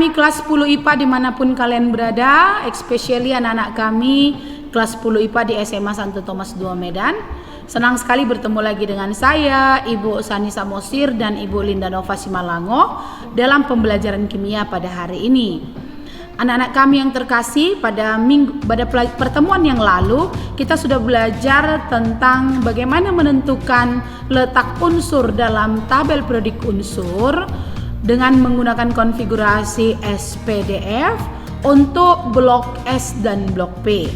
kami kelas 10 IPA dimanapun kalian berada, especially anak-anak kami kelas 10 IPA di SMA Santo Thomas II Medan. Senang sekali bertemu lagi dengan saya, Ibu Sani Samosir dan Ibu Linda Nova Simalango dalam pembelajaran kimia pada hari ini. Anak-anak kami yang terkasih, pada pertemuan yang lalu kita sudah belajar tentang bagaimana menentukan letak unsur dalam tabel periodik unsur dengan menggunakan konfigurasi SPDF untuk blok S dan blok P.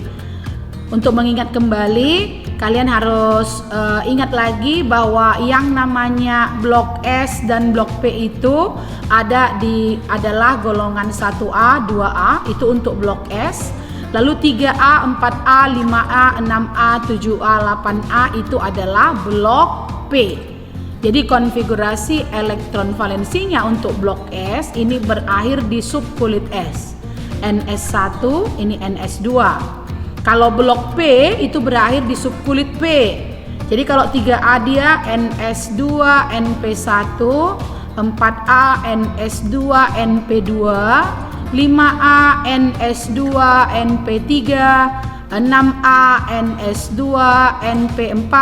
Untuk mengingat kembali, kalian harus ingat lagi bahwa yang namanya blok S dan blok P itu adalah golongan 1A, 2A itu untuk blok S. Lalu 3A, 4A, 5A, 6A, 7A, 8A itu adalah blok P. Jadi konfigurasi elektron valensinya untuk blok S ini berakhir di subkulit S. NS1, ini NS2. Kalau blok P itu berakhir di subkulit P. Jadi kalau 3A dia NS2, NP1, 4A, NS2, NP2, 5A, NS2, NP3, 6A, NS2, NP4,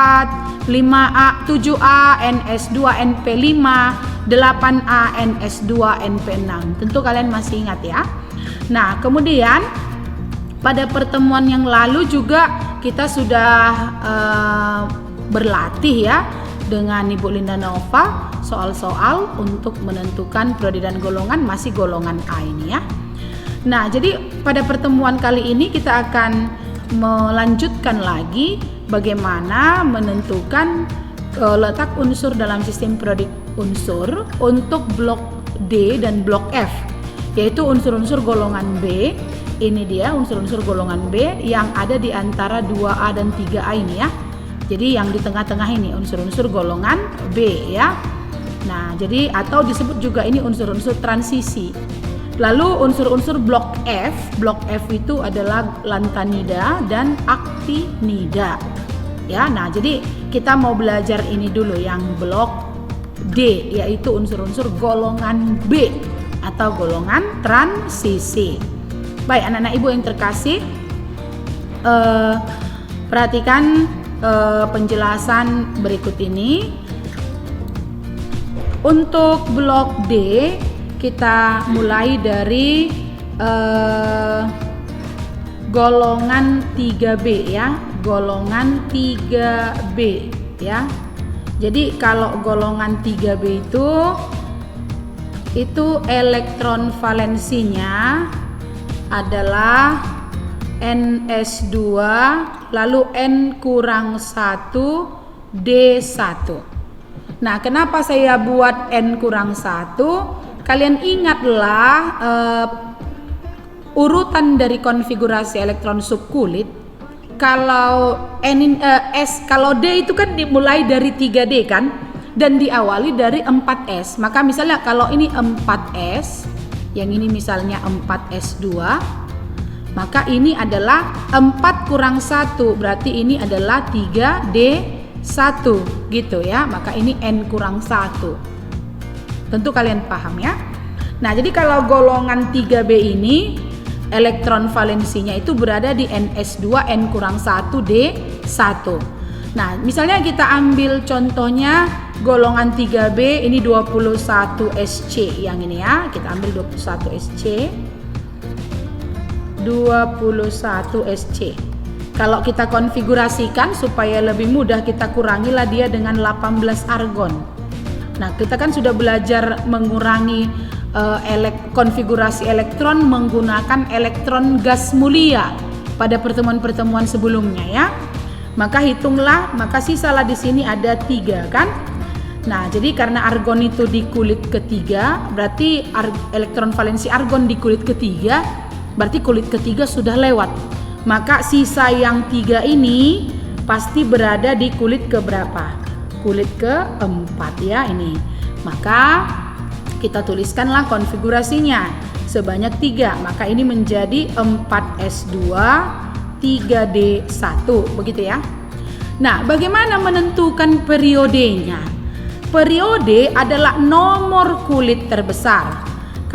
5A, 7A, NS2, NP5, 8A, NS2, NP6. Tentu kalian masih ingat ya. Nah, kemudian pada pertemuan yang lalu juga kita sudah berlatih ya dengan Ibu Linda Nova soal-soal untuk menentukan periode dan golongan, masih golongan A ini ya. Nah, jadi pada pertemuan kali ini kita akan melanjutkan lagi bagaimana menentukan letak unsur dalam sistem periodik unsur untuk blok D dan blok F, yaitu unsur-unsur golongan B. Ini dia unsur-unsur golongan B yang ada di antara 2A dan 3A ini ya. Jadi yang di tengah-tengah ini unsur-unsur golongan B ya. Nah, jadi atau disebut juga ini unsur-unsur transisi. Lalu unsur-unsur blok F itu adalah lantanida dan aktinida. Ya, nah jadi kita mau belajar ini dulu yang blok D, yaitu unsur-unsur golongan B atau golongan transisi. Baik, anak-anak ibu yang terkasih, perhatikan penjelasan berikut ini. Untuk blok D kita mulai dari golongan 3B ya, golongan 3B ya. Jadi kalau golongan 3B itu elektron valensinya adalah NS2 lalu N-1 D1. Nah, kenapa saya buat N-1? Kalian ingatlah urutan dari konfigurasi elektron subkulit. Kalau kalau D itu kan dimulai dari 3D kan, dan diawali dari 4S. Maka misalnya kalau ini 4S, yang ini misalnya 4S2, maka ini adalah 4 kurang 1, berarti ini adalah 3D1 gitu ya. Maka ini N kurang 1. Tentu kalian paham ya. Nah, jadi kalau golongan 3B ini elektron valensinya itu berada di NS2 N kurang 1 D1. Nah, misalnya kita ambil contohnya golongan 3B ini 21 SC yang ini ya. Kita ambil 21 SC. 21 SC. Kalau kita konfigurasikan supaya lebih mudah, kita kurangilah dia dengan 18 argon. Nah, kita kan sudah belajar mengurangi konfigurasi elektron menggunakan elektron gas mulia pada pertemuan-pertemuan sebelumnya ya. Maka hitunglah, maka sisalah di sini ada 3 kan. Nah, jadi karena argon itu di kulit ketiga, berarti elektron valensi argon di kulit ketiga, berarti kulit ketiga sudah lewat. Maka sisa yang 3 ini pasti berada di kulit keberapa? Kulit keempat ya ini. Maka kita tuliskanlah konfigurasinya sebanyak 3. Maka ini menjadi 4S2 3D1 begitu ya. Nah, bagaimana menentukan periodenya? Periode adalah nomor kulit terbesar.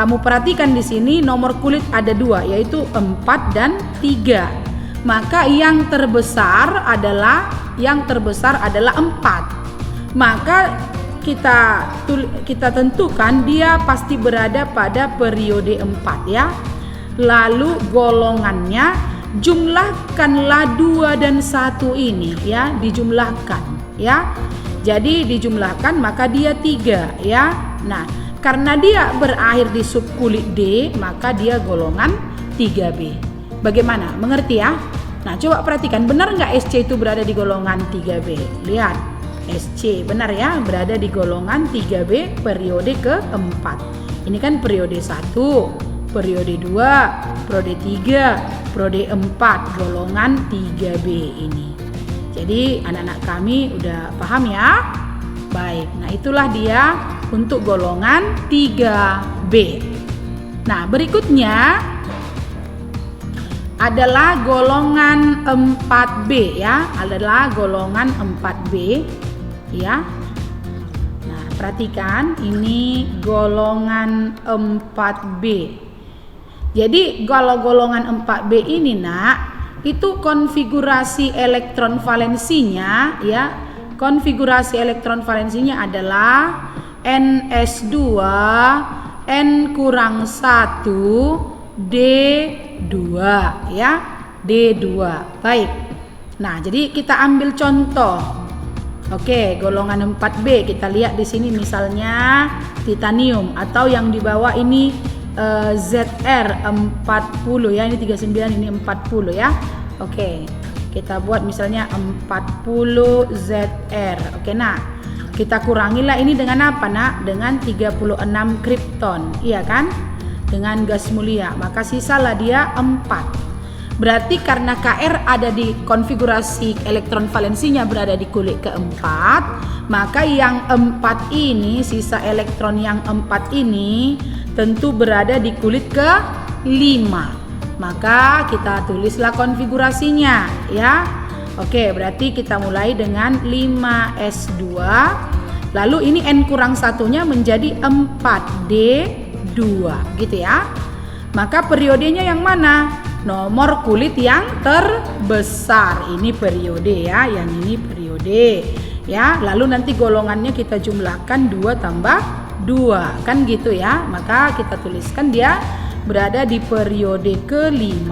kamu perhatikan di sini nomor kulit ada 2, yaitu 4 dan 3. Maka yang terbesar adalah 4. Maka kita tentukan dia pasti berada pada periode 4 ya. Lalu golongannya jumlahkanlah 2 dan 1 ini ya, dijumlahkan ya. Jadi dijumlahkan maka dia 3 ya. Nah, karena dia berakhir di subkulit D, maka dia golongan 3B. Bagaimana? Mengerti ya? Nah, coba perhatikan, benar nggak SC itu berada di golongan 3B? Lihat, SC benar ya, berada di golongan 3B periode keempat. Ini kan periode 1, periode 2, periode 3, periode 4, golongan 3B ini. Jadi anak-anak kami udah paham ya? Baik, nah itulah dia untuk golongan 3B. Nah, berikutnya adalah golongan 4B ya, adalah golongan 4B ya. Nah, perhatikan ini golongan 4B. Jadi kalau golongan 4B ini nak, itu konfigurasi elektron valensinya ya. Konfigurasi elektron valensinya adalah NS2 N kurang 1 D2 ya, D2. Baik. Nah, jadi kita ambil contoh. Oke, golongan 4B kita lihat di sini misalnya titanium, atau yang di bawah ini ZR40 ya, ini 39 ini 40 ya. Oke. Kita buat misalnya 40 ZR. Oke, nah kita kurangilah ini dengan apa nak? Dengan 36 kripton, iya kan? Dengan gas mulia, maka sisalah dia 4. Berarti karena Kr ada di konfigurasi elektron valensinya berada di kulit keempat, maka yang 4 ini, sisa elektron yang 4 ini tentu berada di kulit ke-5. Maka kita tulislah konfigurasinya ya. Oke, berarti kita mulai dengan 5S2. Lalu ini N kurang 1-nya menjadi 4D2 gitu ya. Maka periodenya yang mana? Nomor kulit yang terbesar. Ini periode ya, yang ini periode ya. Lalu nanti golongannya kita jumlahkan 2 tambah 2 kan gitu ya. Maka kita tuliskan dia berada di periode ke-5,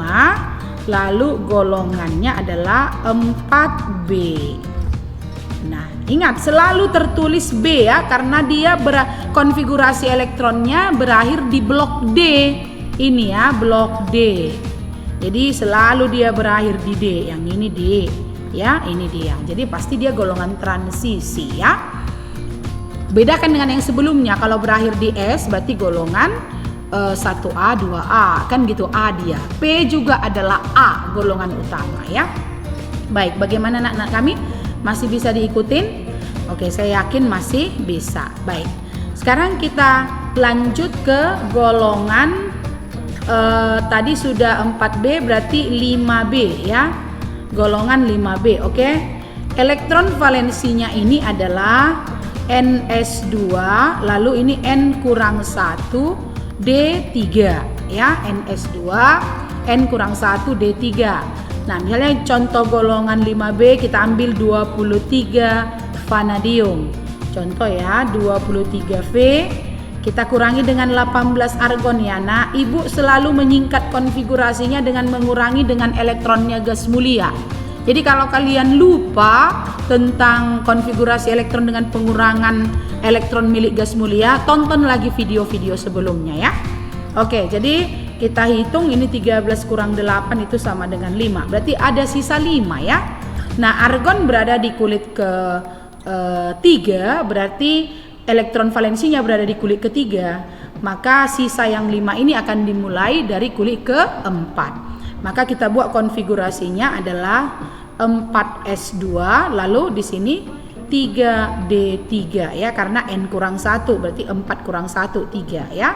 lalu golongannya adalah 4B. Nah, ingat selalu tertulis B ya, karena dia konfigurasi elektronnya berakhir di blok D. Ini ya, blok D. Jadi selalu dia berakhir di D. Yang ini D ya, ini dia. Jadi pasti dia golongan transisi ya. Bedakan dengan yang sebelumnya, kalau berakhir di S berarti golongan 1A, 2A kan gitu, A dia. P juga adalah A, golongan utama ya. Baik, bagaimana anak-anak kami? Masih bisa diikutin? Oke, saya yakin masih bisa. Baik, sekarang kita lanjut ke golongan tadi sudah 4B, berarti 5B ya. Golongan 5B, oke. Elektron valensinya ini adalah NS2, lalu ini N kurang 1 D3 ya, NS2 N kurang 1 D3. Nah, misalnya contoh golongan 5B kita ambil 23 vanadium. Contoh ya, 23V kita kurangi dengan 18 argon ya. Nah, Ibu selalu menyingkat konfigurasinya dengan mengurangi dengan elektronnya gas mulia. Jadi kalau kalian lupa tentang konfigurasi elektron dengan pengurangan elektron milik gas mulia, tonton lagi video-video sebelumnya ya. Oke, jadi kita hitung ini 13 kurang 8 itu sama dengan 5. Berarti ada sisa 5 ya. Nah, argon berada di kulit ke-3, berarti elektron valensinya berada di kulit ke-3. Maka sisa yang 5 ini akan dimulai dari kulit ke-4. Maka kita buat konfigurasinya adalah 4S2, lalu di sini 3D3 ya, karena N kurang 1 berarti 4 kurang 1 3 ya.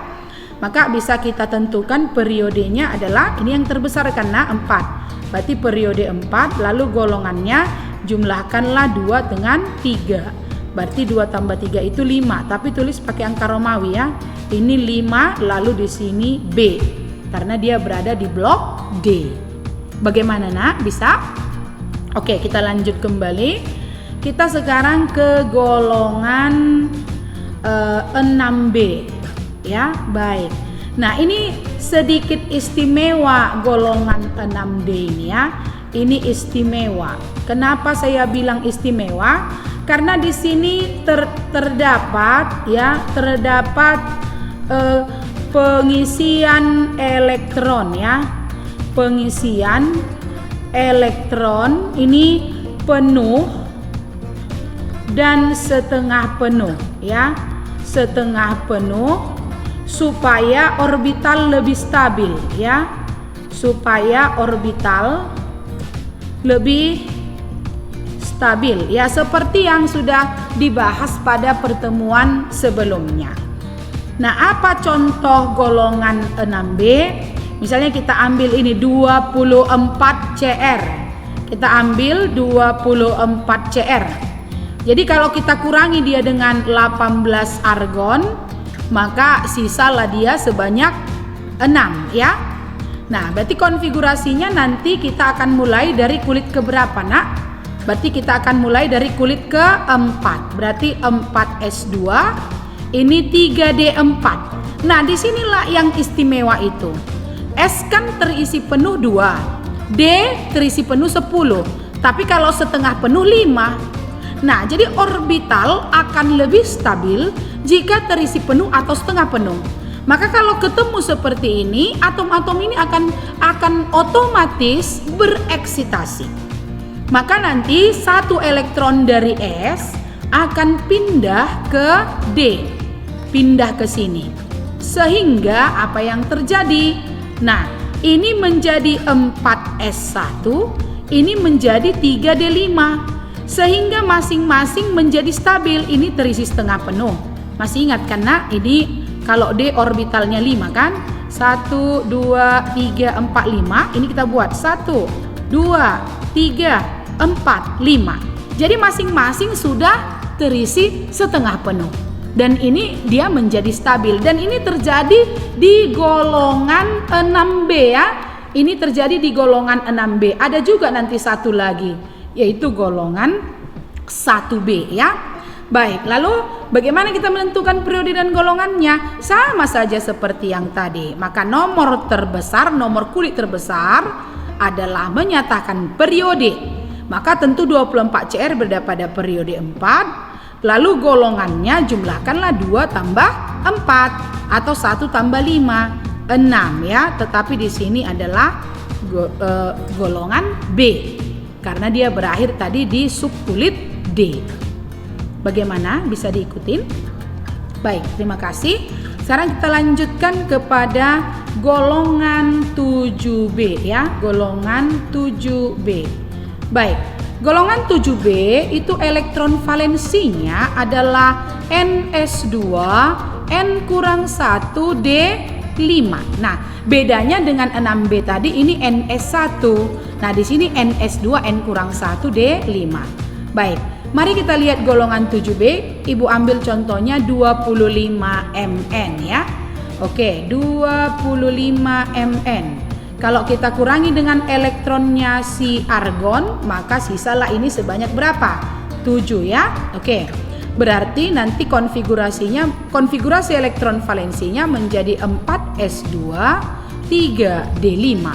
Maka bisa kita tentukan periodenya adalah ini yang terbesar karena 4. Berarti periode 4, lalu golongannya jumlahkanlah 2 dengan 3. Berarti 2 tambah 3 itu 5, tapi tulis pakai angka Romawi ya. Ini 5, lalu di sini B. Karena dia berada di blok D. Bagaimana nak? Bisa? Oke, kita lanjut kembali. Kita sekarang ke golongan 6B. Ya, baik. Nah, ini sedikit istimewa golongan 6D ini ya. Ini istimewa. Kenapa saya bilang istimewa? Karena di sini terdapat pengisian elektron ya. Pengisian elektron ini penuh dan setengah penuh ya. Setengah penuh supaya orbital lebih stabil ya. Supaya orbital lebih stabil ya, seperti yang sudah dibahas pada pertemuan sebelumnya. Nah, apa contoh golongan 6B? Misalnya kita ambil ini 24 Cr. Kita ambil 24 Cr. Jadi kalau kita kurangi dia dengan 18 argon, maka sisalah dia sebanyak 6 ya. Nah, berarti konfigurasinya nanti kita akan mulai dari kulit keberapa nak? Berarti kita akan mulai dari kulit ke-4. Berarti 4s2, ini 3d4. Nah, disinilah yang istimewa itu. S kan terisi penuh 2, D terisi penuh 10. Tapi kalau setengah penuh 5. Nah, jadi orbital akan lebih stabil jika terisi penuh atau setengah penuh. Maka kalau ketemu seperti ini, atom-atom ini akan otomatis bereksitasi. Maka nanti satu elektron dari S akan pindah ke D, pindah ke sini. Sehingga apa yang terjadi? Nah, ini menjadi 4s1, ini menjadi 3d5. Sehingga masing-masing menjadi stabil. Ini terisi setengah penuh. Masih ingat kan nak? Ini kalau D orbitalnya 5 kan? 1, 2, 3, 4, 5. Ini kita buat 1, 2, 3, 4, 5. Jadi masing-masing sudah terisi setengah penuh. Dan ini dia menjadi stabil. Dan ini terjadi di golongan 6B ya. Ini terjadi di golongan 6B. Ada juga nanti satu lagi, yaitu golongan 1B ya. Baik, lalu bagaimana kita menentukan periode dan golongannya? Sama saja seperti yang tadi. Maka nomor terbesar, nomor kulit terbesar adalah menyatakan periode. Maka tentu 24 Cr berada pada periode 4. Lalu golongannya jumlahkanlah 2 tambah 4 atau 1 tambah 5, 6 ya. Tetapi di sini adalah golongan B karena dia berakhir tadi di subkulit D. Bagaimana? Bisa diikutin? Baik, terima kasih. Sekarang kita lanjutkan kepada golongan 7B ya, golongan 7B. Baik, golongan 7B itu elektron valensinya adalah Ns2 N kurang 1 D5. Nah, bedanya dengan 6B tadi ini Ns1. Nah, di sini Ns2 N kurang 1 D5. Baik. Mari kita lihat golongan 7B. Ibu ambil contohnya 25 Mn ya. Oke, 25 Mn. Kalau kita kurangi dengan elektronnya si argon, maka sisalah ini sebanyak berapa? 7 ya. Oke. Berarti nanti konfigurasi elektron valensinya menjadi 4s2 3d5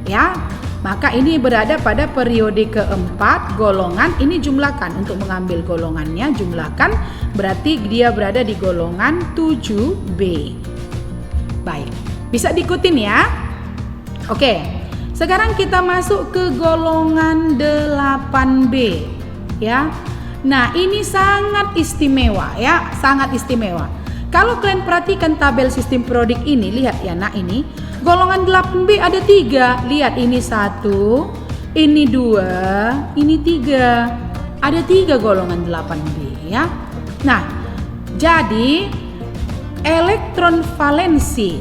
ya. Maka ini berada pada periode keempat golongan. Ini jumlahkan untuk mengambil golongannya, jumlahkan berarti dia berada di golongan 7B. Baik, bisa diikutin ya. Oke, sekarang kita masuk ke golongan 8B ya. Nah, ini sangat istimewa ya, sangat istimewa. Kalau kalian perhatikan tabel sistem periodik ini, lihat ya nak, ini golongan 8B ada 3. Lihat, ini 1, ini 2, ini 3. Ada 3 golongan 8B ya. Nah, jadi elektron valensi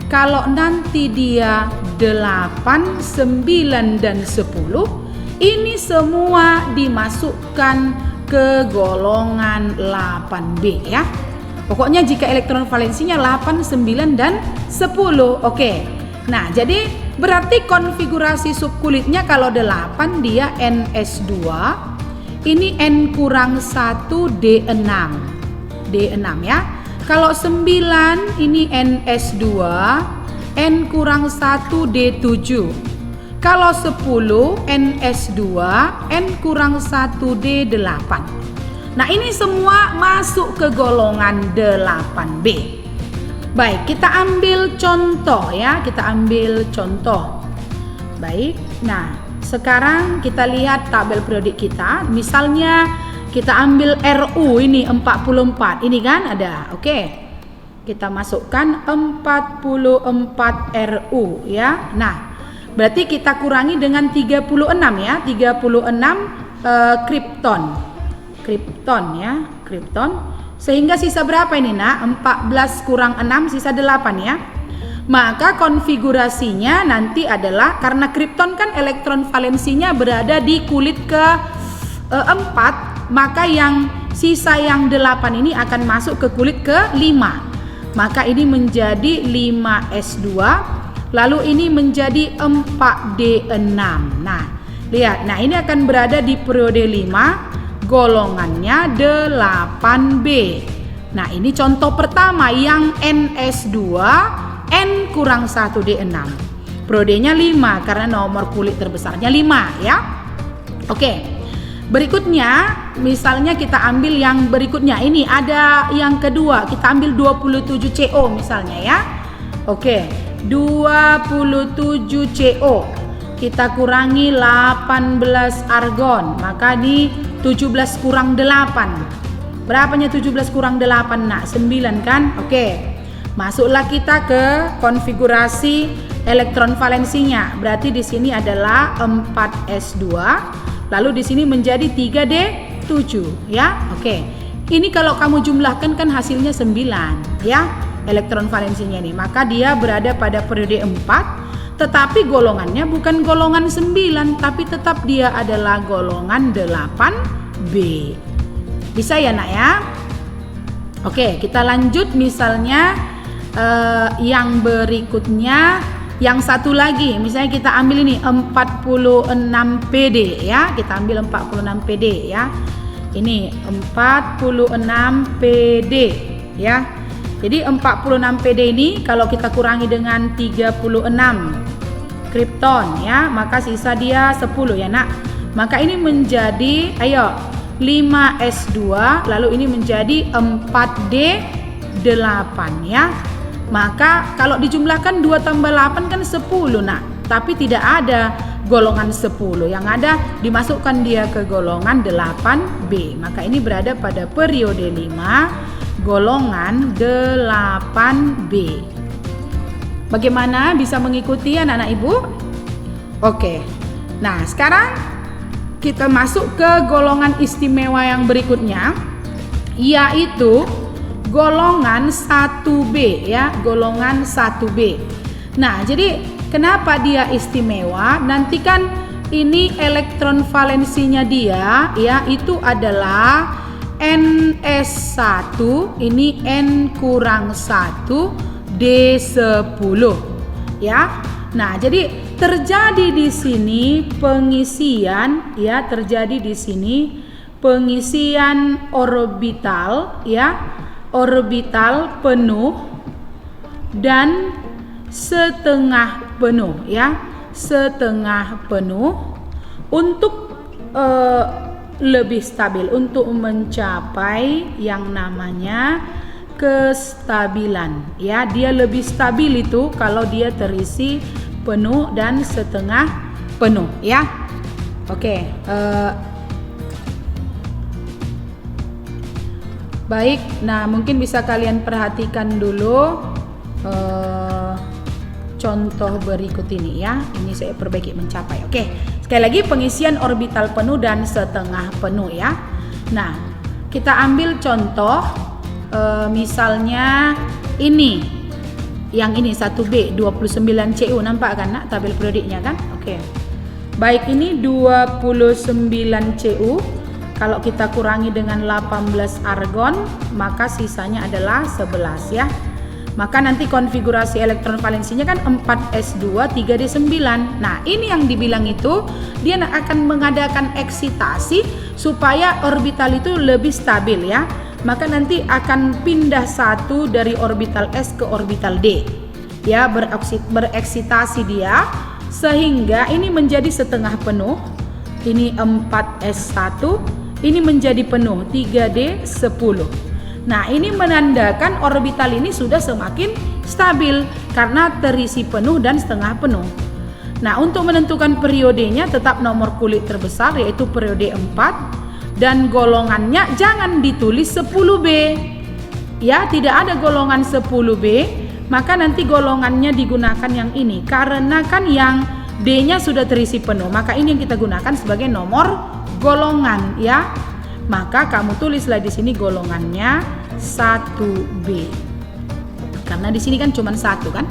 kalau nanti dia 8, 9 dan 10, ini semua dimasukkan ke golongan 8B ya. Pokoknya jika elektron valensinya 8, 9, dan 10. Oke. Nah, jadi berarti konfigurasi subkulitnya kalau 8 dia Ns2, ini N kurang 1 D6. D6 ya. Kalau 9 ini Ns2, N kurang 1 D7. Kalau 10 Ns2, N kurang 1 D8. Nah, ini semua masuk ke golongan 8B. Baik, kita ambil contoh ya, kita ambil contoh. Baik, nah sekarang kita lihat tabel periodik kita. Misalnya kita ambil RU ini 44, ini kan ada, oke. Kita masukkan 44 RU ya. Nah, berarti kita kurangi dengan 36 ya, 36 kripton ya, kripton. Sehingga sisa berapa ini nak? 14 kurang 6 sisa 8 ya. Maka konfigurasinya nanti adalah, karena kripton kan elektron valensinya berada di kulit ke 4, maka yang sisa yang 8 ini akan masuk ke kulit ke 5. Maka ini menjadi 5S2, lalu ini menjadi 4D6. Nah, lihat. Nah, ini akan berada di periode 5. Golongannya 8B. Nah, ini contoh pertama yang Ns2 N kurang 1 D6. Periodenya 5 karena nomor kulit terbesarnya 5 ya. Oke. Berikutnya misalnya kita ambil yang berikutnya. Ini ada yang kedua, kita ambil 27 CO misalnya ya. Oke. 27 CO. Kita kurangi 18 argon, maka di 17 kurang 8. Berapanya 17 kurang 8 nak? 9 kan? Oke. Masuklah kita ke konfigurasi elektron valensinya. Berarti di sini adalah 4s2, lalu di sini menjadi 3d7 ya. Oke. Ini kalau kamu jumlahkan kan hasilnya 9 ya, elektron valensinya ini. Maka dia berada pada periode 4. Tetapi golongannya bukan golongan 9, tapi tetap dia adalah golongan 8B. Bisa ya nak ya? Oke, kita lanjut misalnya yang berikutnya, yang satu lagi. Misalnya kita ambil ini 46PD ya. Kita ambil 46PD ya. Ini 46PD ya. Jadi 46PD ini kalau kita kurangi dengan 36 kripton ya, maka sisa dia 10 ya nak. Maka ini menjadi 5s2, lalu ini menjadi 4d8 ya. Maka kalau dijumlahkan 2 tambah 8 kan 10 nak. Tapi tidak ada golongan 10, yang ada dimasukkan dia ke golongan 8B. Maka ini berada pada periode 5, golongan 8B. Bagaimana bisa mengikuti anak-anak ibu? Oke. Nah, sekarang kita masuk ke golongan istimewa yang berikutnya, yaitu golongan 1B ya, golongan 1B. Nah, jadi kenapa dia istimewa? Nanti kan ini elektron valensinya dia ya, itu adalah Ns1, ini N kurang 1 D10 ya. Nah, jadi terjadi di sini pengisian ya, terjadi di sini pengisian orbital ya, orbital penuh dan setengah penuh ya, setengah penuh untuk lebih stabil, untuk mencapai yang namanya kestabilan ya. Dia lebih stabil itu kalau dia terisi penuh dan setengah penuh ya. Oke, baik. Nah, mungkin bisa kalian perhatikan dulu contoh berikut ini ya. Ini saya perbaiki mencapai. Oke, sekali lagi pengisian orbital penuh dan setengah penuh ya. Nah, kita ambil contoh misalnya ini, yang ini 1B 29 CU, nampak kan nak tabel periodiknya kan? Oke. Baik, ini 29 CU. Kalau kita kurangi dengan 18 argon, maka sisanya adalah 11 ya. Maka nanti konfigurasi elektron valensinya kan 4s2 3d9. Nah, ini yang dibilang itu dia akan mengadakan eksitasi supaya orbital itu lebih stabil ya. Maka nanti akan pindah satu dari orbital S ke orbital D. Ya, bereksitasi dia sehingga ini menjadi setengah penuh. Ini 4s1, ini menjadi penuh 3d10. Nah, ini menandakan orbital ini sudah semakin stabil karena terisi penuh dan setengah penuh. Nah, untuk menentukan periodenya tetap nomor kulit terbesar yaitu periode 4 dan golongannya jangan ditulis 10B. Ya, tidak ada golongan 10B, maka nanti golongannya digunakan yang ini karena kan yang D-nya sudah terisi penuh. Maka ini yang kita gunakan sebagai nomor golongan ya. Maka kamu tulislah di sini golongannya 1B. Karena di sini kan cuma 1 kan?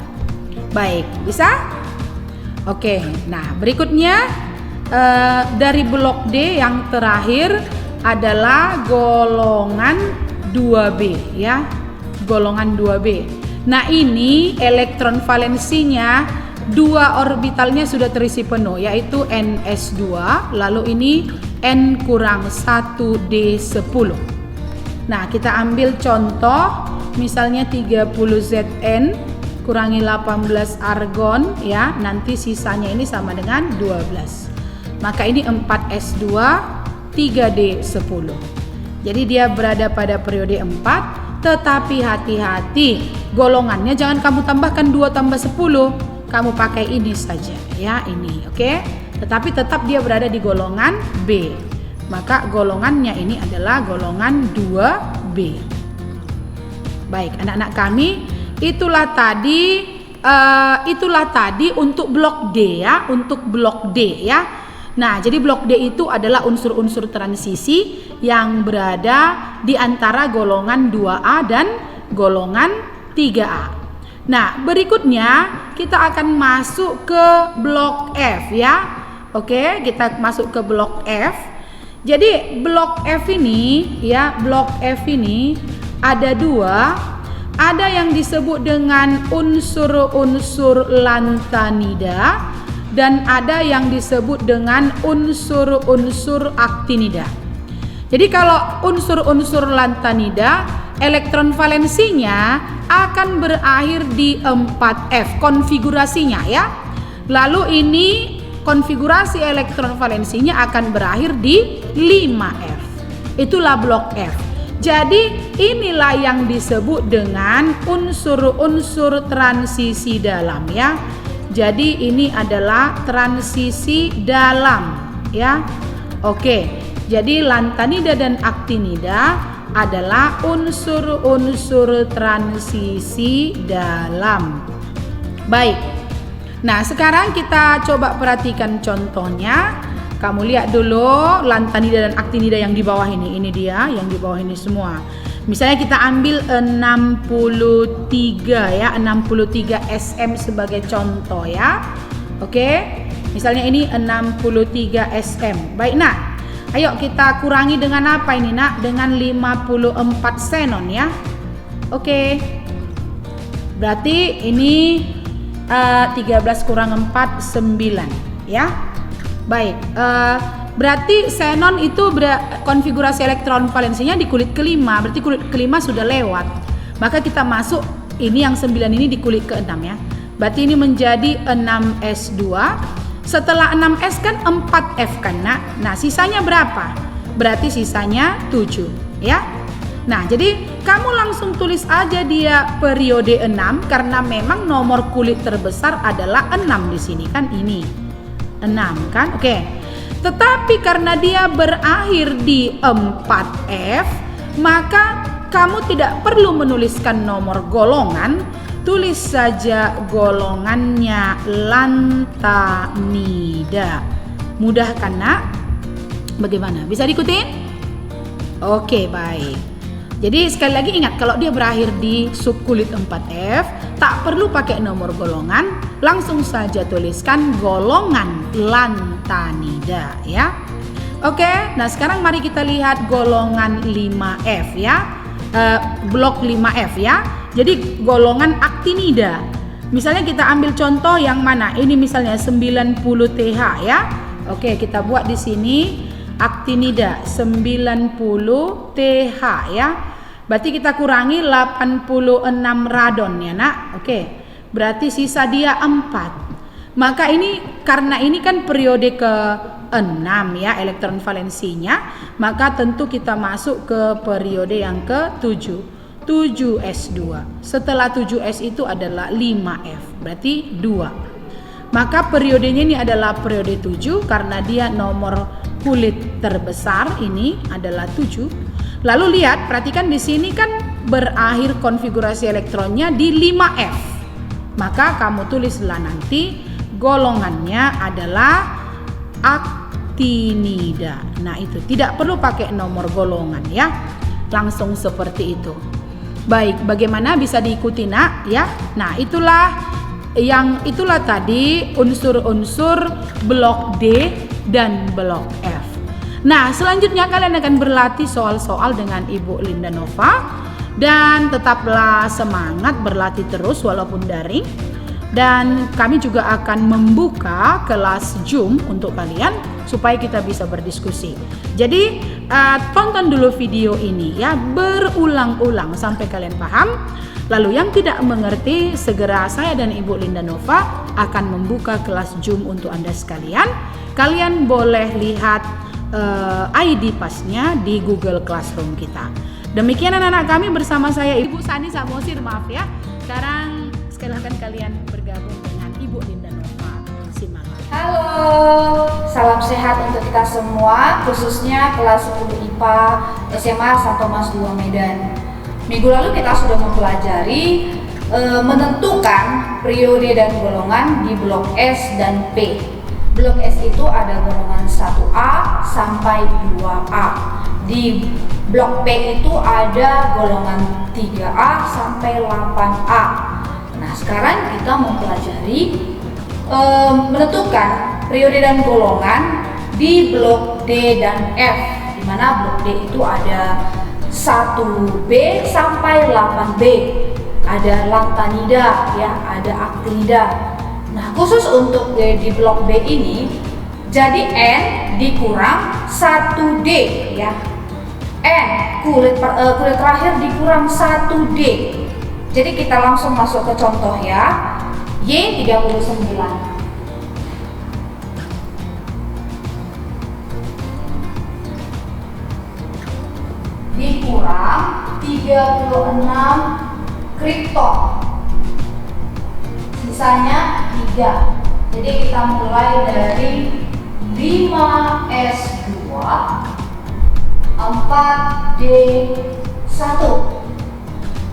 Baik, bisa? Oke, nah berikutnya dari blok D yang terakhir adalah golongan 2B ya. Golongan 2B. Nah, ini elektron valensinya dua orbitalnya sudah terisi penuh yaitu ns2, lalu ini N kurang 1D10. Nah, kita ambil contoh misalnya 30Zn kurangi 18 argon ya, nanti sisanya ini sama dengan 12. Maka ini 4s2 3d10. Jadi dia berada pada periode 4, tetapi hati-hati golongannya jangan kamu tambahkan 2 tambah 10. Kamu pakai ini saja ya, ini oke. Tetapi tetap dia berada di golongan B. Maka golongannya ini adalah golongan 2B. Baik, anak-anak kami, itulah tadi untuk blok D ya, untuk blok D ya. Nah, jadi blok D itu adalah unsur-unsur transisi yang berada di antara golongan 2A dan golongan 3A. Nah, berikutnya kita akan masuk ke blok F ya. Oke, kita masuk ke blok F. Jadi blok F ini ya, blok F ini ada dua. Ada yang disebut dengan unsur-unsur lantanida dan ada yang disebut dengan unsur-unsur aktinida. Jadi kalau unsur-unsur lantanida, elektron valensinya akan berakhir di 4F konfigurasinya ya. Lalu ini konfigurasi elektron valensinya akan berakhir di 5F. Itulah blok F. Jadi inilah yang disebut dengan unsur-unsur transisi dalam ya. Jadi ini adalah transisi dalam ya. Oke. Jadi lantanida dan aktinida adalah unsur-unsur transisi dalam. Baik. Nah, sekarang kita coba perhatikan contohnya. Kamu lihat dulu lantanida dan aktinida yang di bawah ini. Ini dia yang di bawah ini semua. Misalnya kita ambil 63 ya, 63 SM sebagai contoh ya. Oke. Misalnya ini 63 SM. Baik, nak. Ayo kita kurangi dengan apa ini, nak? Dengan 54 xenon ya. Oke. Berarti ini 13 kurang 4 9 ya. Baik, berarti xenon itu konfigurasi elektron valensinya di kulit kelima. Berarti kulit kelima sudah lewat. Maka kita masuk ini yang 9 ini di kulit ke-6 ya. Berarti ini menjadi 6s2. Setelah 6s kan 4f kan nak. Nah, sisanya berapa? Berarti sisanya 7 ya. Nah, jadi kamu langsung tulis aja dia periode 6 karena memang nomor kulit terbesar adalah 6 di sini kan, ini 6 kan. Oke. Tetapi karena dia berakhir di 4F, maka kamu tidak perlu menuliskan nomor golongan, tulis saja golongannya lantanida. Mudah kan, nak? Bagaimana? Bisa diikutin? Oke, baik. Jadi sekali lagi ingat, kalau dia berakhir di subkulit 4F, tak perlu pakai nomor golongan, langsung saja tuliskan golongan lantanida ya. Oke, nah sekarang mari kita lihat golongan 5F ya. Blok 5F ya. Jadi golongan aktinida. Misalnya kita ambil contoh yang mana? Ini misalnya 90 TH ya. Oke, kita buat di sini aktinida 90 TH ya. Berarti kita kurangi 86 radon ya nak. Oke, berarti sisa dia 4. Maka ini karena ini kan periode ke-6 ya elektron valensinya, maka tentu kita masuk ke periode yang ke-7. 7s2. Setelah 7s itu adalah 5f, berarti 2. Maka periodenya ini adalah periode 7 karena dia nomor kulit terbesar ini adalah 7. Lalu lihat, perhatikan di sini kan berakhir konfigurasi elektronnya di 5f. Maka kamu tulislah nanti golongannya adalah aktinida. Nah, itu tidak perlu pakai nomor golongan ya. Langsung seperti itu. Baik, bagaimana bisa diikuti nak ya? Nah, itulah tadi unsur-unsur blok D dan blok F. Nah, selanjutnya kalian akan berlatih soal-soal dengan Ibu Linda Nova, dan tetaplah semangat berlatih terus walaupun daring. Dan kami juga akan membuka kelas Zoom untuk kalian supaya kita bisa berdiskusi. Jadi tonton dulu video ini ya, berulang-ulang sampai kalian paham. Lalu yang tidak mengerti, segera saya dan Ibu Linda Nova akan membuka kelas Zoom untuk Anda sekalian. Kalian boleh lihat ID pasnya di Google Classroom kita. Demikian anak-anak kami bersama saya Ibu Sani Samosir, maaf ya. Sekarang silakan kalian bergabung dengan Ibu Linda Nova. Simak. Halo, salam sehat untuk kita semua, khususnya kelas 10 IPA SMA Santo Mas II Medan. Minggu lalu kita sudah mempelajari menentukan periode dan golongan di blok S dan P. Blok S itu ada golongan 1A sampai 2A. Di blok P itu ada golongan 3A sampai 8A. Nah, sekarang kita mempelajari menentukan periode dan golongan di blok D dan F, di mana blok D itu ada 1B sampai 8B, ada lantanida ya, ada aktinida. Nah, khusus untuk di blok B ini, jadi N dikurang 1D ya, N kulit terakhir dikurang 1D. Jadi kita langsung masuk ke contoh ya. Y39 dikurang 36 kripton, sisanya 3. Jadi kita mulai dari 5s2 4d1,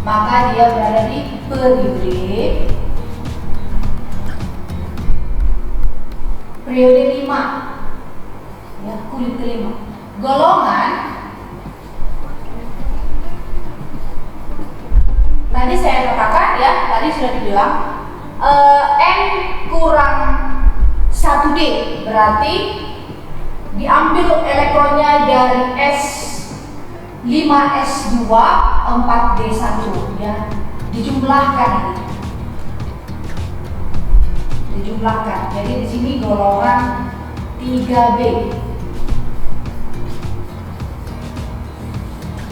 maka dia berada di periode 5 ya, kulit kelima. Golongan tadi saya katakan ya, tadi sudah dibilang N kurang 1D, berarti diambil elektronnya dari S5S2 4D1 ya, dijumlahkan ini. Dijumlahkan. Jadi di sini golongan 3B.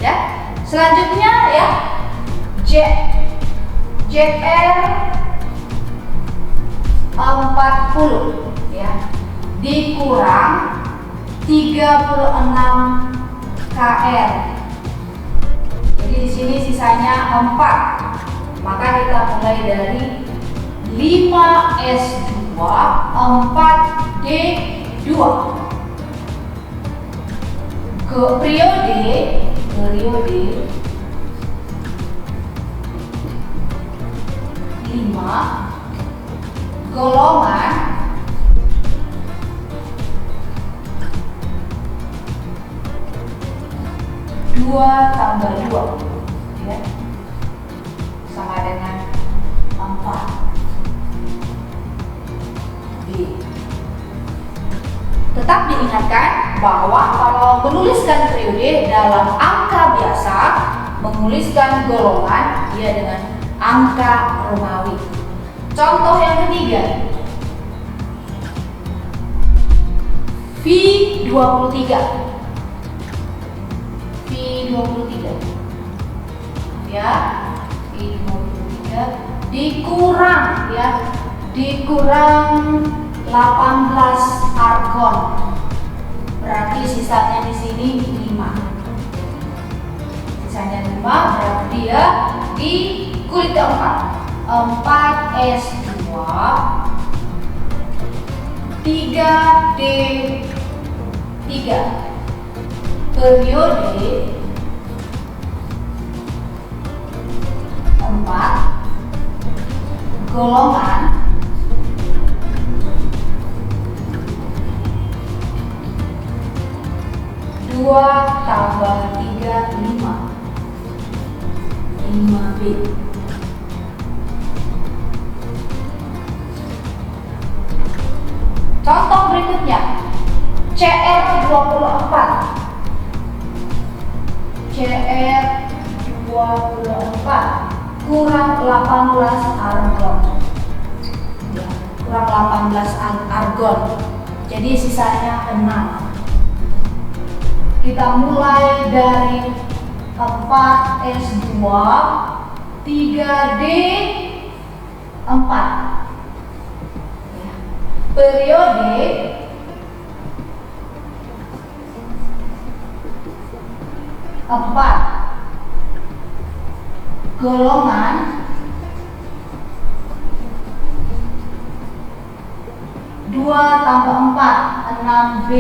Ya. Selanjutnya ya, ZR 40 ya, dikurang 36 KR. Jadi di sini sisanya 4. Maka kita mulai dari 5s2 4d2 ke periode 5 golongan 2 tambah 2 ya, sama dengan 4. Tetap diingatkan bahwa kalau menuliskan periode dalam angka biasa, menuliskan golongan dia dengan angka Romawi. Contoh yang ketiga, V23. V23 ya, V23 dikurang ya, dikurang 18 argon, berarti sisanya di sini 5. Sisanya 5 berarti dia di kulit keempat 4S2 3D3 periode 4 golongan 2 tambah 3 5B. Contoh berikutnya, CR24 kurang 18 argon ya, kurang 18 argon, jadi sisanya 6. Kita mulai dari 4S2 3D4 periode 4 golongan 2 tambah 4 6B.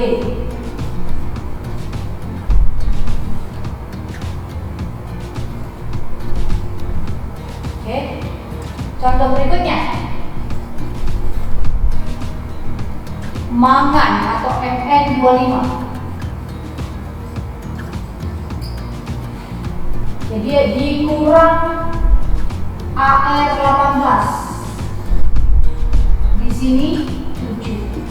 Oke, contoh berikutnya, mangan atau MN25. Jadi dikurang AR18. Di sini 7.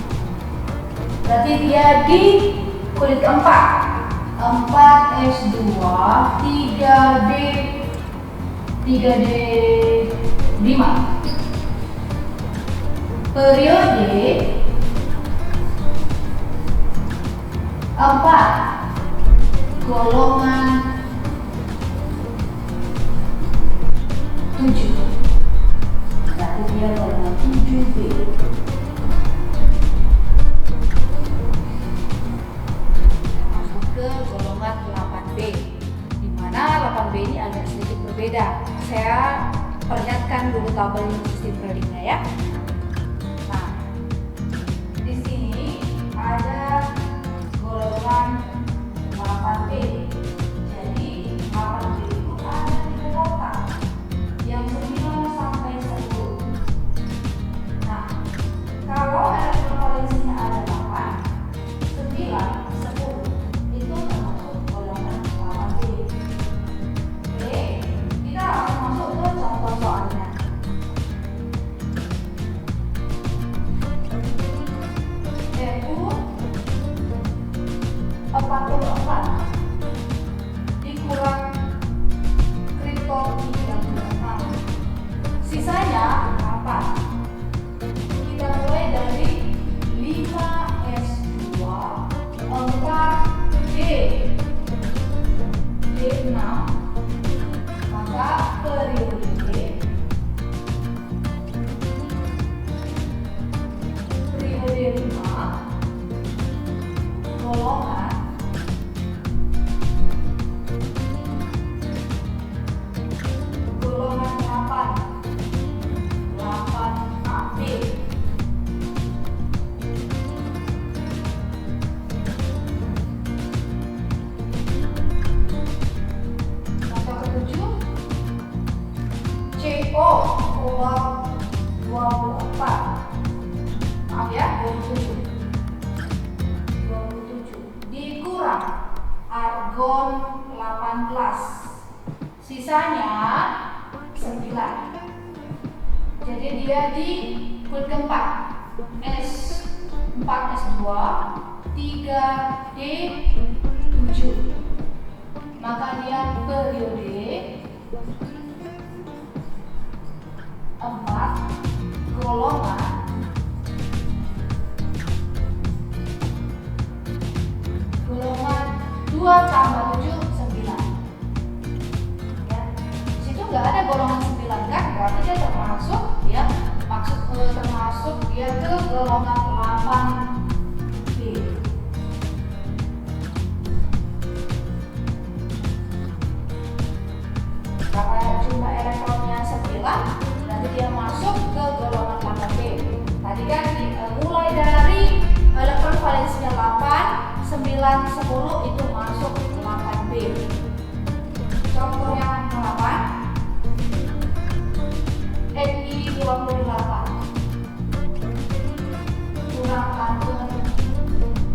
Berarti dia di kulit keempat 4S2 3D5 periode 4 golongan 7, berarti dia golongan 7B. Masuk ke golongan 8B, di mana 8B ini agak sedikit berbeda. Saya perlihatkan dulu tabel sistem periodiknya ya. Nah, di sini ada golongan 8B. Jadi 8B itu ada 3 kotak, yang 9 sampai 10. Nah, kalau elektron valensinya ada 8, 9, 10 itu termasuk golongan 8B. Oke, kita akan masuk ke contoh soalnya. Yaitu 44 dikurang kripton 36, sisanya 8. Kita mulai dari 5S2 4D D6, maka periode 5 golongan 8AB. Contoh ke-7, CO uang 24. Maaf ya, 27 dikurang argon 18, sisanya 9. Jadi dia di kulit keempat 4S2 3D7, maka dia periode 4 golongan 2 tambah 7, 9. Ya. Di situ nggak ada golongan 9 kan? Berarti dia termasuk termasuk dia ke golongan 8B. Karena jumlah elektronnya 9, nanti dia masuk ke golongan 8B. Tadi kan mulai dari elektron valensinya 8, 9, 10 itu masuk 8B. Contoh yang 8, Ni28 kurang atom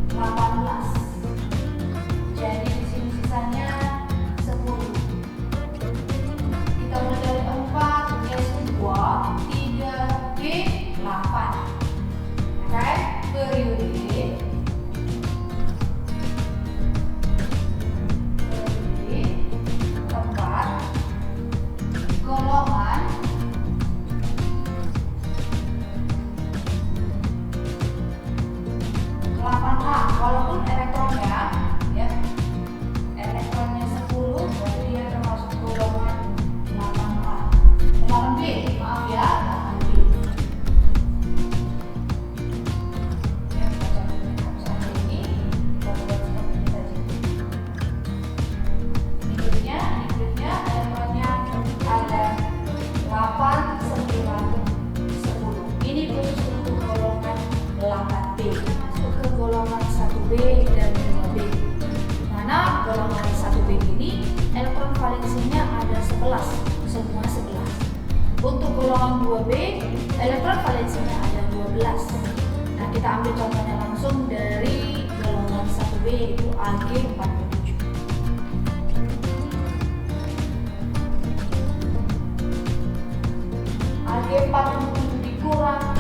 18. Jadi di sini sisanya 10. Kita mulai dari 4, S2, 3D8. Oke, periode 4 golongan 8A. Walaupun elektronnya ya elektronnya 10, berarti dia termasuk golongan 8A. 8B, maaf ya, 8B. Ya, baca ini kita buat seperti ini saja. Berikutnya elektronnya ada 8, 9, 10. Ini khusus untuk golongan 8B. Masuk ke golongan 1B dan 2B. Mana golongan 1B ini elektron valensinya ada 11, semua 11. Untuk golongan 2B elektron valensinya ada 12. Nah, kita ambil contohnya langsung dari golongan 1B yaitu Ag47. Ag47 dikurang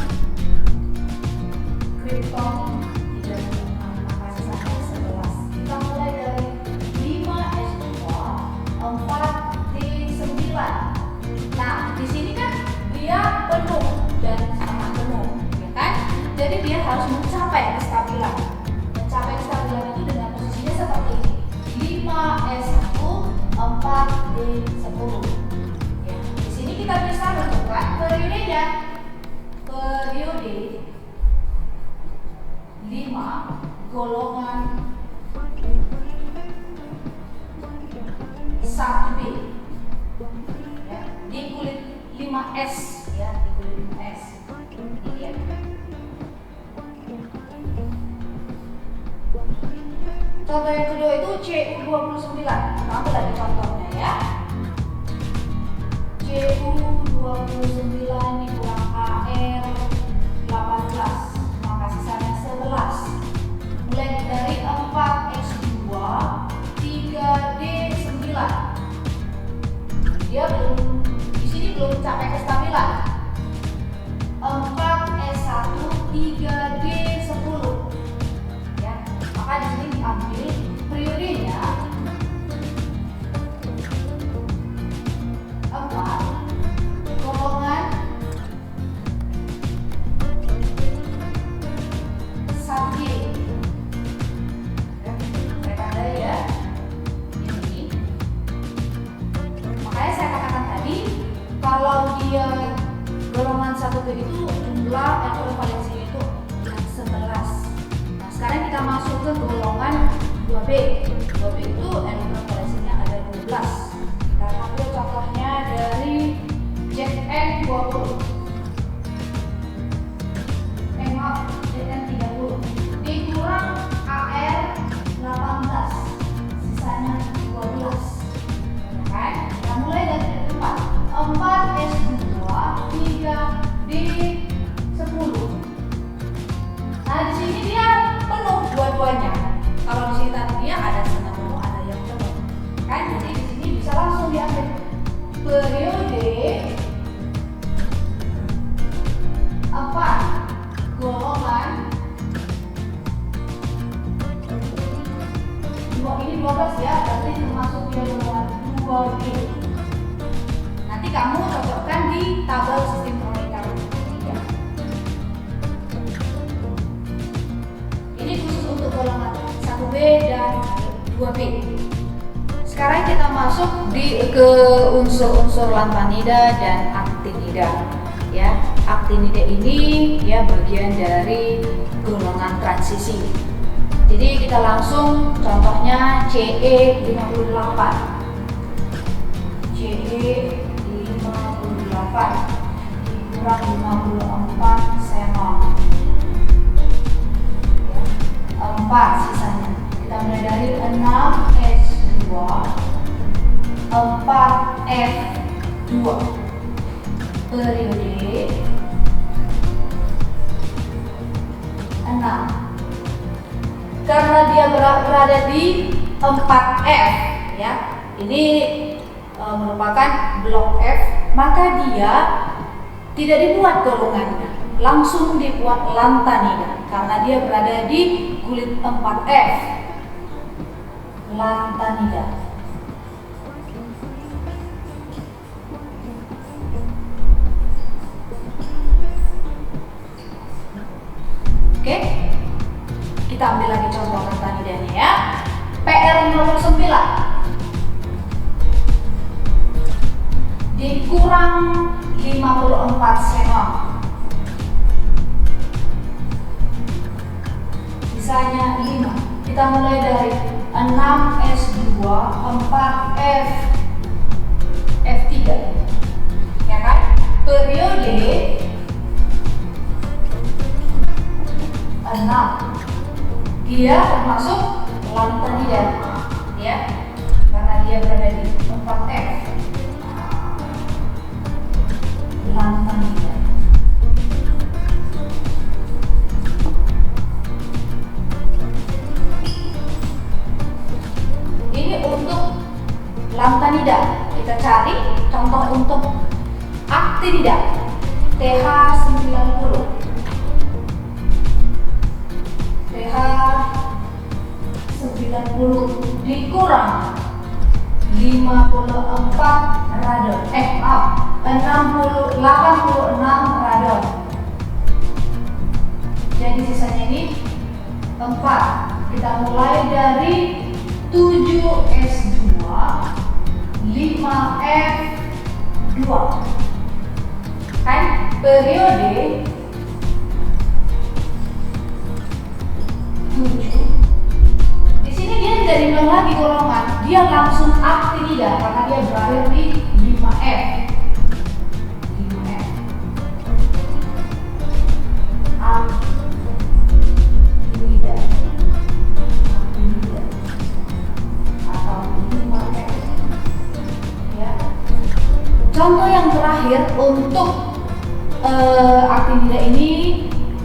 kripton 36, maka sisanya 11. Kita mulai dari 5s2, 4d9. Nah, di sini kan dia penuh dan sangat penuh, ya kan? Jadi dia harus mencapai kestabilan. Mencapai kestabilan itu dengan posisinya seperti ini. 5s1, 4d10. Ya, di sini kita bisa menentukan periodenya. Periode 5 golongan 1B ya, di kulit 5S ya, di kulit 5S ini dia. Contoh yang kedua itu Cu29. Kita ambil lagi contohnya ya. Cu29 dikurang Ar18, maka sisanya 11. Mulai dari 4s2, 3d9. Dia di sini belum mencapai kestabilan. 4s1, 3d10. Ya, maka di sini diambil periodenya 4 golongan 1G. Saya tandai ya. Ini. Makanya saya katakan tadi, kalau dia golongan 1B itu jumlah elektron valensinya itu 11. Nah, sekarang kita masuk ke golongan 2B. 2B itu elektron valensinya ada 12. Kita ambil contohnya dari Zn20. Maaf, Zn30 dikurang Ar18, sisanya 12. Oke, kita mulai dari 4s2, 3d10. Nah, di sini dia penuh dua-duanya. Kalau di sini tadi dia ada setengah penuh, ada yang penuh. Kan, jadi di sini bisa Oh ini 12 ya, berarti termasuk dia golongan 2B. Nanti kamu cocokkan di tabel sistem proyek kamu. Ya. Ini khusus untuk golongan 1B dan 2B. Sekarang kita masuk ke unsur-unsur lantanida dan aktinida. Ya, aktinida ini ya bagian dari golongan transisi. Jadi kita langsung contohnya CE 58. CE 58 dikurang 54 senol. Ya, 4 sisanya. Kita mulai dari 6S2 4F2 periode 6. Karena dia berada di 4F ya, ini merupakan blok F, maka dia tidak dibuat golongannya, langsung dibuat lantanida karena dia berada di kulit 4F. Lantanida. Oke, kita ambil lagi contoh lantanidanya ya. PR 59 dikurang 54 senol. Sisanya 5. Kita mulai dari 6S2 4F F3 ya kan, periode 6. Dia termasuk lantanida ya, karena dia berada di 4F. Lantanida. Ini untuk lantanida. Kita cari contoh untuk aktinida. TH90. TH90 dikurang 54 radon. 86 radon. Jadi sisanya ini 4. Kita mulai dari 7S2 5F2 kan, periode 7. Di sini dia tidak dibilang lagi golongan, dia langsung aktinida karena dia berakhir di 5F. 5F. Aktinida. Aktinida. Atau 5F. Ya. Contoh yang terakhir untuk aktinida ini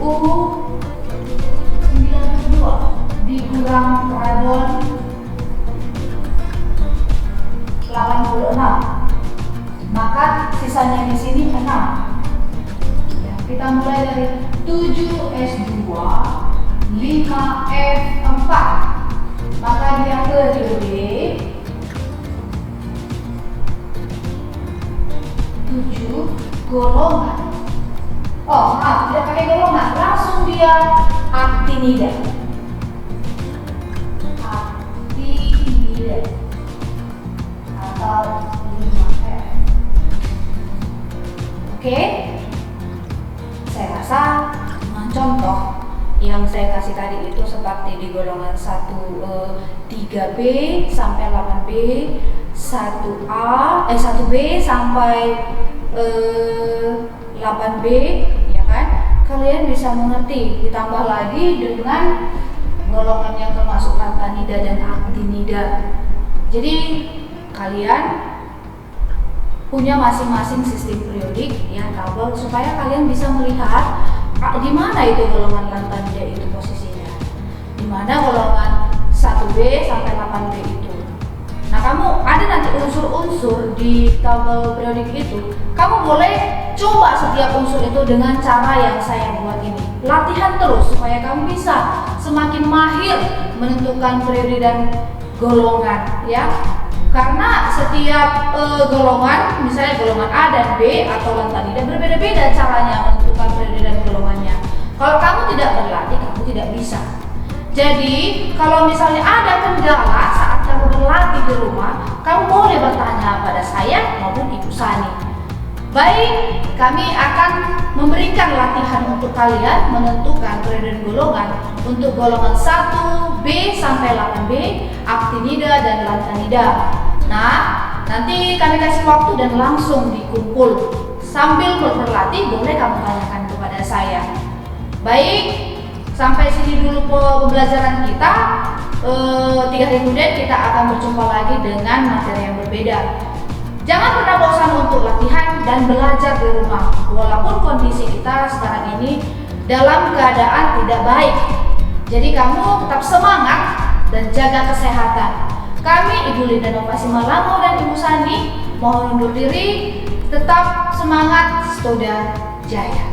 U92 dikurang radon 86, maka sisanya di sini 6. Ya, kita mulai dari 7S2 5F4, maka dia periode 7 golongan. Oh maaf, tidak pakai golongan, langsung dia aktinida. Aktinida atau 5F. Oke, saya rasa dengan contoh yang saya kasih tadi itu seperti di golongan 3B sampai 8B, 1B sampai 8B ya kan, kalian bisa mengerti. Ditambah lagi dengan golongan yang termasuk lantanida dan aktinida. Jadi kalian punya masing-masing sistem periodik ya, tabel, supaya kalian bisa melihat di mana itu golongan lantanida itu posisinya, di mana golongan 1B sampai 8B itu. Nah, kamu ada nanti unsur-unsur di tabel periodik itu, kamu boleh coba setiap unsur itu dengan cara yang saya buat ini. Latihan terus supaya kamu bisa semakin mahir menentukan periode dan golongan ya. Karena setiap golongan, misalnya golongan A dan B atau lantanida berbeda-beda caranya menentukan periode dan golongannya. Kalau kamu tidak berlatih, kamu tidak bisa. Jadi kalau misalnya ada kendala saat kamu berlatih di rumah, kamu boleh bertanya pada saya maupun Ibu Sani. Baik, kami akan memberikan latihan untuk kalian menentukan periode dan golongan untuk golongan 1B sampai 8B, aktinida dan lantanida. Nah, nanti kami kasih waktu dan langsung dikumpul. Sambil berlatih boleh kamu tanyakan kepada saya. Baik, sampai sini dulu pembelajaran kita. 3 hari kemudian kita akan berjumpa lagi dengan materi yang berbeda. Jangan pernah bosan untuk latihan dan belajar di rumah. Walaupun kondisi kita sekarang ini dalam keadaan tidak baik. Jadi kamu tetap semangat dan jaga kesehatan. Kami Ibu Linda Novasi Malango dan Ibu Sani mohon undur diri. Tetap semangat, Stoda Jaya.